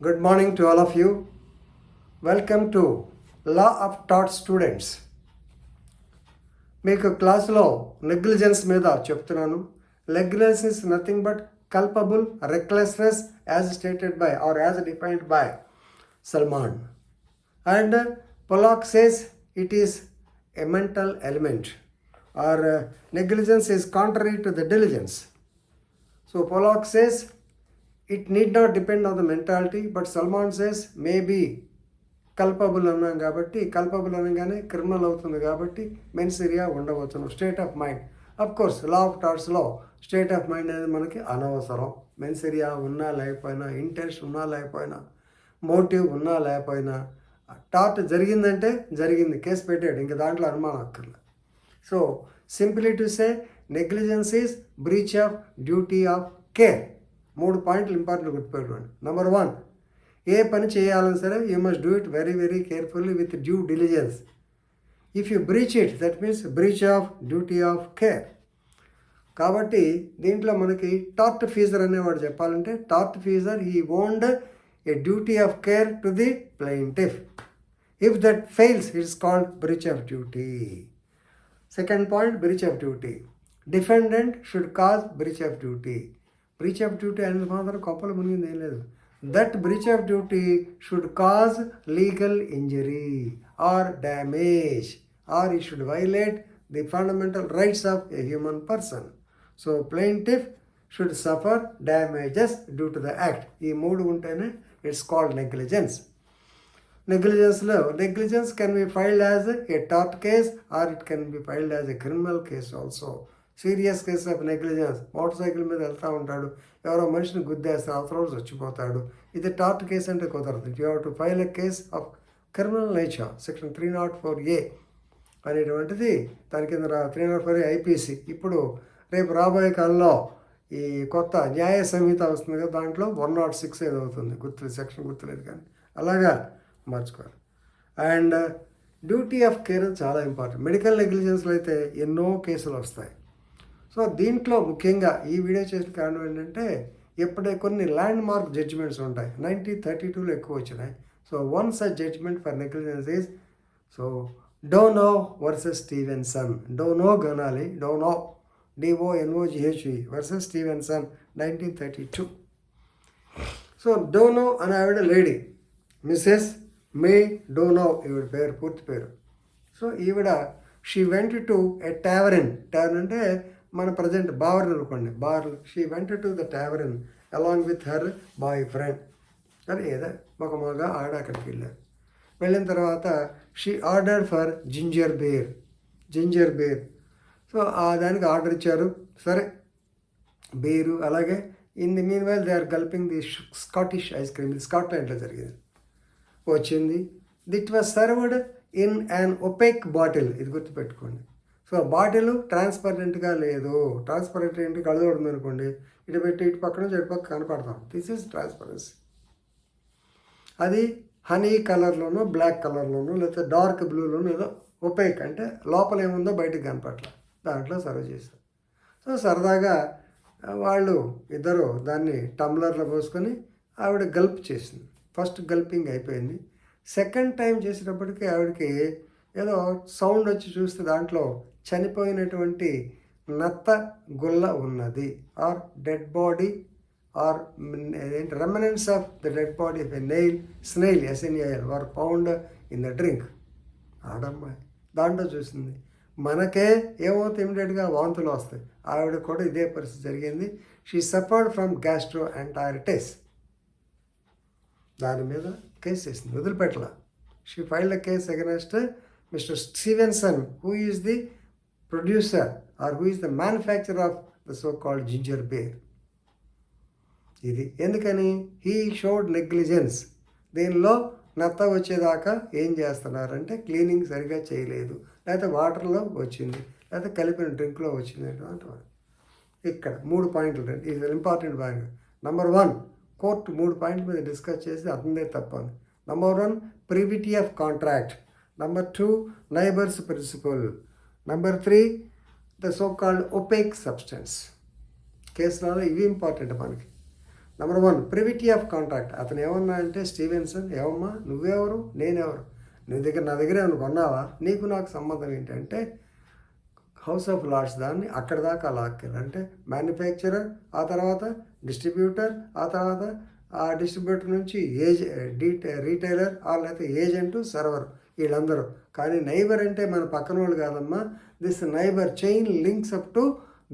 Good morning to all of you. Welcome to Law of Tort students. మీకు క్లాసులో negligence మీద చెప్తున్నాను. Negligence is nothing but culpable recklessness as stated by or as defined by Salman. And Pollock says it is a mental element or negligence is contrary to the diligence. So Pollock says it need not depend on the mentality, but Salman says maybe culpable అన్నాం కాబట్టి culpable అనగానే criminal అవుతుంది కాబట్టి mens rea ఉండవచ్చును. State of mind of course law of టార్ట్స్లో state of mind అనేది మనకి అనవసరం. మెన్సిరియా ఉన్నా లేకపోయినా, ఇంటెన్షన్ ఉన్నా లేకపోయినా, మోటివ్ ఉన్నా లేకపోయినా, టార్ట్ జరిగిందంటే జరిగింది, కేసు పెట్టాడు, ఇంకా దాంట్లో అనుమానం అక్కర్లేదు. So simply to say negligence is breach of duty of care. 3 పాయింట్లు ఇంపార్టెంట్ గుర్తుపెట్టుకోండి. నెంబర్ 1, ఏ పని చేయాలని సరే you must do it very very carefully with due diligence. If you breach it that means breach of duty of care. కాబట్టి దీంట్లో మనకి tortfeasor అనేవాడు చెప్పాలంటే tortfeasor he owned a duty of care to the plaintiff. If that fails it's called breach of duty. Second point, breach of duty. Defendant should cause breach of duty. Breach of duty అనేది మాత్రం కొప్పలు మునిగింది ఏం లేదు. That breach of duty should cause legal injury or damage, or it should violate the fundamental rights of a human person. So plaintiff should suffer damages due to the act. ఈ 3 ఉంటేనే it's called negligence. Negligence can be filed as a tort case or it can be filed as a criminal case also. Serious case of negligence, motor cycle మీద వెళ్తూ ఉంటాడు, ఎవరో మనిషిని గుద్దేస్తారు, అవతల చచ్చిపోతాడు, ఇది టార్ట్ కేసు అంటే కుదరదు. You have to file a case of criminal nature, section 304A అనేటువంటిది దాని కింద 304A ఐపీసీ. ఇప్పుడు రేపు రాబోయే కాలంలో ఈ కొత్త న్యాయ సంహిత వస్తుంది కదా, దాంట్లో 106 ఏదో అవుతుంది, గుర్తులేదు, సెక్షన్ గుర్తులేదు, కానీ అలాగా మార్చుకోవాలి. అండ్ డ్యూటీ ఆఫ్ కేర్ చాలా ఇంపార్టెంట్. మెడికల్ నెగ్లిజెన్స్లో అయితే ఎన్నో కేసులు వస్తాయి. సో దీంట్లో ముఖ్యంగా ఈ వీడియో చేసిన కారణం ఏంటంటే ఇప్పుడే కొన్ని ల్యాండ్ మార్క్ జడ్జిమెంట్స్ ఉంటాయి. 1932లో ఎక్కువ వచ్చినాయి. So one such judgement for negligence is Donoghue versus Stevenson. Donoghue గనాలి, Donoghue DONOGHE versus Stevenson 1932. So Donoghue అనే ఆవిడ లేడీ, మిసెస్ మే డోనో ఈవిడ పేరు, పూర్తి పేరు. సో ఈవిడ she went to a tavern. Tavern అంటే మన ప్రజెంట్ బార్ అనుకోండి, బార్లు. She went to the tavern along with her boyfriend. సరే ఏదో ఒక మగ ఆడ అక్కడికి వెళ్ళారు. వెళ్ళిన తర్వాత she order for ginger beer. So దానికి ఆర్డర్ ఇచ్చారు. సరే బీరు, అలాగే in the mean while they are gulping the Scottish ice cream. ఇది స్కాట్లాండ్లో జరిగింది. వచ్చింది, that was served in an opaque bottle. ఇది గుర్తుపెట్టుకోండి. సో బాటిల్ ట్రాన్స్పరెంట్గా లేదు. ట్రాన్స్పరెంట్ ఏంటి, కళ్ళదోడుంది అనుకోండి, ఇటు పెట్టి ఇటు పక్క నుంచి ఇటు పక్క కనపడతాం. This is transparency. అది హనీ కలర్లోనూ, బ్లాక్ కలర్లోనూ, లేకపోతే డార్క్ బ్లూలోనూ, ఏదో ఒపేక్ అంటే లోపల ఏముందో బయటకు కనపడలే, దాంట్లో సర్వ్ చేశారు. సో సరదాగా వాళ్ళు ఇద్దరు దాన్ని టంబ్లర్లో పోసుకొని ఆవిడ గల్ప్ చేసింది. ఫస్ట్ గల్పింగ్ అయిపోయింది. సెకండ్ టైం చేసేటప్పటికి ఆవిడకి ఏదో సౌండ్ వచ్చి చూస్తే దాంట్లో చనిపోయినటువంటి నత్త గుల్ల ఉన్నది, or dead body, or remnants of the dead body of a snail SNAIL were found in the drink. ఆడమ్మాయి దాంట్లో చూసింది. మనకే ఏమవుతుంది, ఇమీడియట్గా వాంతులు వస్తాయి. ఆవిడ కూడా ఇదే పరిస్థితి జరిగింది. She suffered from gastroenteritis. దాని మీద కేసు చేసింది, వదిలిపెట్టల. She filed a case against Mister Stevenson, who is the producer or who is the manufacturer of the so called ginger beer. ఇది ఎందుకని, హీ షోడ్ నెగ్లిజెన్స్. దీనిలో నత్త వచ్చేదాకా ఏం చేస్తున్నారంటే క్లీనింగ్ సరిగా చేయలేదు, లేకపోతే వాటర్లో వచ్చింది, లేకపోతే కలిపిన డ్రింక్లో వచ్చింది. ఇక్కడ 3 పాయింట్లు, ఇది ఇంపార్టెంట్ పాయింట్. నెంబర్ 1, కోర్టు 3 పాయింట్ల మీద డిస్కస్ చేసి అతనిదే తప్పని. Number 1, privity of contract. Number 2, neighbours principle. Number 3, the so called opaque substance. కేసులలో ఇవి ఇంపార్టెంట్ మనకి. Number 1 privity of contract. అతను ఏమన్నా అంటే స్టీవెన్సన్, ఏమమ్మా నువ్వెవరు నేనెవరు, నా దగ్గర ఏమైనా కొన్నావా, నీకు నాకు సంబంధం ఏంటంటే హౌస్ ఆఫ్ లార్డ్స్ దాన్ని అక్కడ దాకా లాక్కెళ్ళి, అంటే మ్యానుఫ్యాక్చరర్, ఆ తర్వాత డిస్ట్రిబ్యూటర్, ఆ తర్వాత ఆ డిస్ట్రిబ్యూటర్ నుంచి రీటైలర్, లేకపోతే ఏజెంటు, సర్వర్, వీళ్ళందరూ. కానీ నైబర్ అంటే మన పక్కన వాళ్ళు కాదమ్మా, this neighbour chain links up to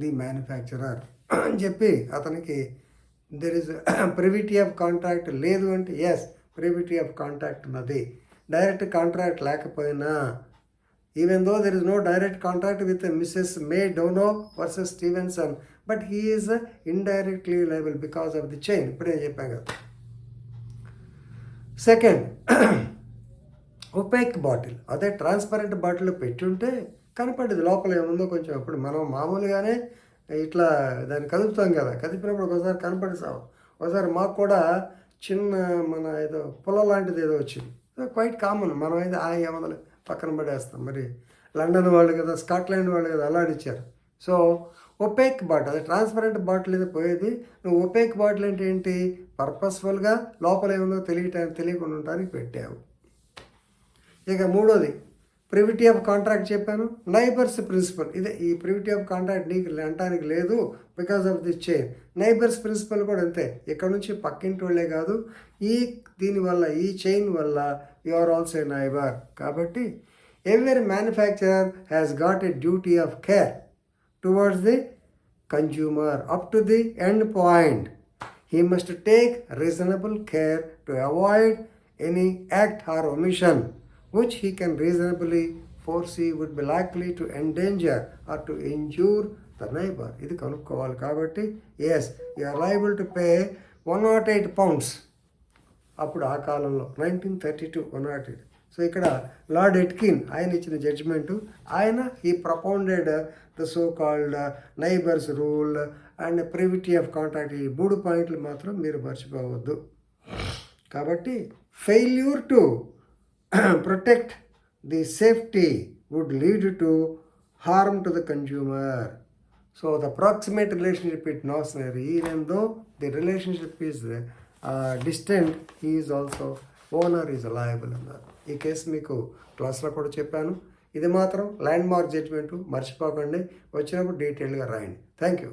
the manufacturer అని చెప్పి అతనికి there is privity of contract లేదు అంటే ఎస్ ప్రివిటీ ఆఫ్ కాంట్రాక్ట్ ఉన్నది. డైరెక్ట్ కాంట్రాక్ట్ లేకపోయినా, even though there is no direct contract with Mrs. May Dono versus Stevenson, but he is indirectly liable because of the chain. ఇప్పుడే చెప్పాను కదా. Second, opaque bottle. అదే transparent bottle పెట్టుంటే కనపడేది లోపల ఏముందో కొంచెం. ఇప్పుడు మనం మామూలుగానే ఇట్లా దాన్ని కదుపుతాం కదా, కదిపినప్పుడు ఒకసారి కనపడేసాం. ఒకసారి మాకు కూడా చిన్న మన ఏదో పొల లాంటిది ఏదో వచ్చింది, క్వైట్ కామన్. మనం అయితే ఏమన్నా పక్కన పడేస్తాం. మరి లండన్ వాళ్ళు కదా, స్కాట్లాండ్ వాళ్ళు కదా అల్లాడిచ్చారు. సో ఒపేక్ బాటిల్, అది ట్రాన్స్పరెంట్ బాటిల్ అయితే పోయేది. నువ్వు ఒపేక్ బాటిల్ అంటే ఏంటి, పర్పస్ఫుల్గా లోపల ఏముందో తెలియకుండా ఉండడానికి పెట్టావు. ఇక మూడోది ప్రివిటీ ఆఫ్ కాంట్రాక్ట్ చెప్పాను. నైబర్స్ ప్రిన్సిపల్, ఇదే ఈ ప్రివిటీ ఆఫ్ కాంట్రాక్ట్ నీకు అంటానికి లేదు because of this chain. Neighbours principle కూడా అంతే, ఇక్కడ నుంచి పక్కింటి వాళ్ళే కాదు, దీనివల్ల ఈ చైన్ వల్ల you are also a neighbour. కాబట్టి every manufacturer has got a duty of care towards the consumer up to the end point. He must take reasonable care to avoid any act or omission which he can reasonably foresee would be likely to endanger or to injure the neighbor. ఇది కనుక్కోవాలి. కాబట్టి yes, you are liable to pay 108 pounds. అప్పుడు ఆ కాలంలో 1932 108. So ఇక్కడ lord ఎట్కిన్ ఆయన ఇచ్చిన judgement, ఆయన ఈ propounded the so called neighbours rule and privity of contract. ఈ 3 పాయింట్లు మాత్రం మీరు మర్చిపోవద్దు. కాబట్టి failure to protect the safety would lead to harm to the consumer. So the proximate relationship it not even though the relationship is distant, he is also owner is liable అన్నారు. ఈ case మీకు క్లాస్లో కూడా చెప్పాను. ఇది మాత్రం land mark judgement మర్చిపోకండి. వచ్చినప్పుడు డీటెయిల్గా రాయండి. Thank you.